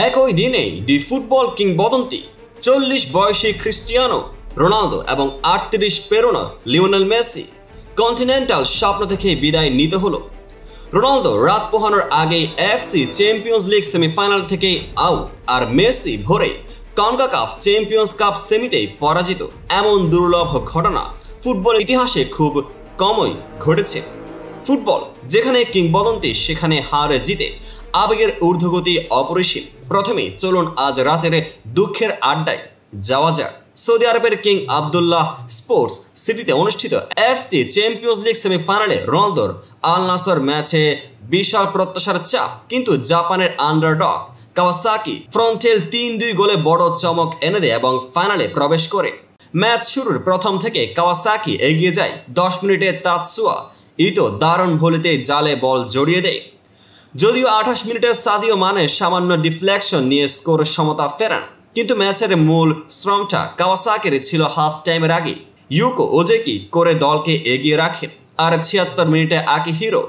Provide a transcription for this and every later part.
একই দিনেই দুই ফুটবল কিংবদন্তি 40 বয়সী ক্রিস্টিয়ানো রোনালদো এবং 38 পেরোনো লিওনেল মেসি কন্টিনেন্টাল স্বপ্ন থেকে বিদায় নিতে হলো। রোনালদো রাত পোহানোর আগেই এফসি চ্যাম্পিয়ন্স লিগ সেমিফাইনাল থেকে আউট, আর মেসি ভোরে কনকাকাফ চ্যাম্পিয়ন্স কাপ সেমিতেই পরাজিত। এমন দুর্লভ ঘটনা ফুটবল ইতিহাসে খুব কমই ঘটেছে। ফুটবল যেখানে কিংবদন্তি সেখানে হার জিতে আবেগের ঊর্ধ্বগতি অপরিসীম। প্রথমে চলুন আজ রাতের দুঃখের আড্ডায় যাওয়া যাক। সৌদি আরবের কিং আবদুল্লাহ স্পোর্টস সিটিতে অনুষ্ঠিত এফসি চ্যাম্পিয়ন্স লিগ সেমিফাইনালে রোনালদোর আল নাসর ম্যাচে বিশাল প্রত্যাশার চাপ, কিন্তু জাপানের আন্ডারডগ কাওয়াসাকি ফ্রন্টেল 3-2 গোলে বড় চমক এনে দেয় এবং ফাইনালে প্রবেশ করে। ম্যাচ শুরুর প্রথম থেকে কাওয়াসাকি এগিয়ে যায়। 10 মিনিটে তাতসুয়া ইতো দারুণ ভলিতে জালে বল জড়িয়ে দেয়। যদিও 28 মিনিটে সাদিও মানে সামান্য ডিফ্লেকশন নিয়ে স্কোর সমতা ফেরান, কিন্তু ম্যাচের মূল শ্রমটা কাওয়াসাকির ছিল হাফ টাইমের আগে। ইউকো ওজেকি করে দলকে এগিয়ে রাখে, আর 76 মিনিটে আকিহিরো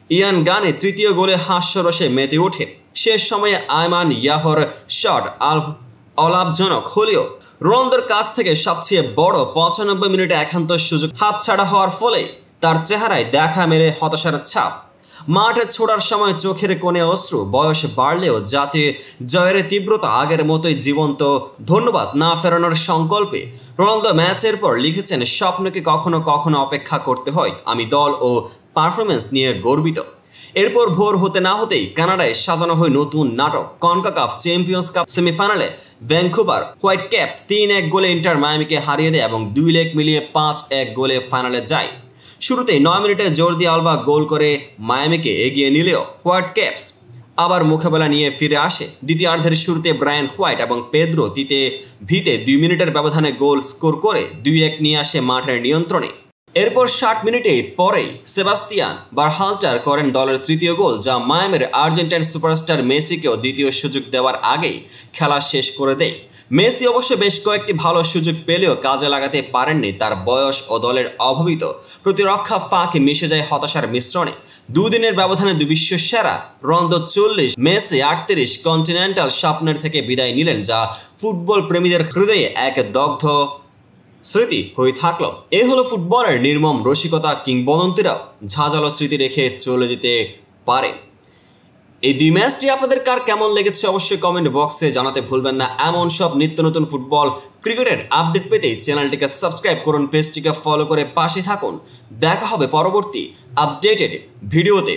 ইয়ান গানে তৃতীয় গোলে হাস্যরসে মেতে ওঠে। শেষ সময়ে আয়মান ইয়াহর শট অলাভজনক হলেও রোনালদোর কাছ থেকে সবচেয়ে বড় 95 মিনিটে একান্ত সুযোগ হাতছাড়া হওয়ার ফলে তার চেহারায় দেখা মেলে হতাশার ছাপ। মাঠে ছোড়ার সময় চোখের কোণে অশ্রু। বয়স বাড়লেও যাতে জয়ের তীব্রতা আগের মতোই জীবন্ত। ধন্যবাদ না ফেরানোর সংকল্পে রোনালদো ম্যাচের পর লিখেছেন, স্বপ্নকে কখনো কখনো অপেক্ষা করতে হয়। আমি দল ও পারফরমেন্স নিয়ে গর্বিত। এরপর ভোর হতে না হতেই কানাডায় সাজানো হয় নতুন নাটক। কনকাকাফ চ্যাম্পিয়ন্স কাপ সেমিফাইনালে ভ্যাঙ্কুভার হোয়াইট ক্যাপস 3-1 গোলে ইন্টার মায়ামিকে হারিয়ে দেয় এবং 2 লেগ মিলিয়ে 5-1 গোলে ফাইনালে যায়। শুরুতেই 9 মিনিটে জর্দি আলবা গোল করে মায়ামিকে এগিয়ে নিলেও হোয়াইট ক্যাপস আবার মোকাবেলা নিয়ে ফিরে আসে। দ্বিতীয়ার্ধের শুরুতে ব্রায়ান হোয়াইট এবং পেদ্রো ভিতে 2 মিনিটের ব্যবধানে গোল স্কোর করে 2-1 নিয়ে আসে মাঠের নিয়ন্ত্রণে। এরপর 60 মিনিটে পরেই সেবাস্তিয়ান বারহাল্টার করেন দলের তৃতীয় গোল, যা মায়ামির আর্জেন্টাইন সুপারস্টার মেসিকেও দ্বিতীয় সুযোগ দেওয়ার আগেই খেলা শেষ করে দেয়। মেসি অবশ্য বেশ কয়েকটি ভালো সুযোগ পেলেও কাজে লাগাতে পারেননি। তার বয়স ও দলের অভাবিত প্রতিরক্ষা ফাঁকে মিশে যায় হতাশার মিশ্রণে। দুদিনের ব্যবধানে বিশ্ব সেরা রোনালদো 40, মেসি 38 কন্টিনেন্টাল স্বপ্নের থেকে বিদায় নিলেন, যা ফুটবল প্রেমীদের হৃদয়ে এক দগ্ধ স্মৃতি হয়ে থাকলো। এ হলো ফুটবলের নির্মম রসিকতা। কিংবদন্তিরাও ঝাঁঝালো স্মৃতি রেখে চলে যেতে পারে। এই দুই ম্যাচটি আপনাদের কার কেমন লেগেছে অবশ্যই কমেন্ট বক্সে জানাতে ভুলবেন না। এমন সব নিত্য নতুন ফুটবল ক্রিকেটের আপডেট পেতে চ্যানেলটিকে সাবস্ক্রাইব করুন, পেজটিকে ফলো করে পাশে থাকুন। দেখা হবে পরবর্তী আপডেটেড ভিডিওতে।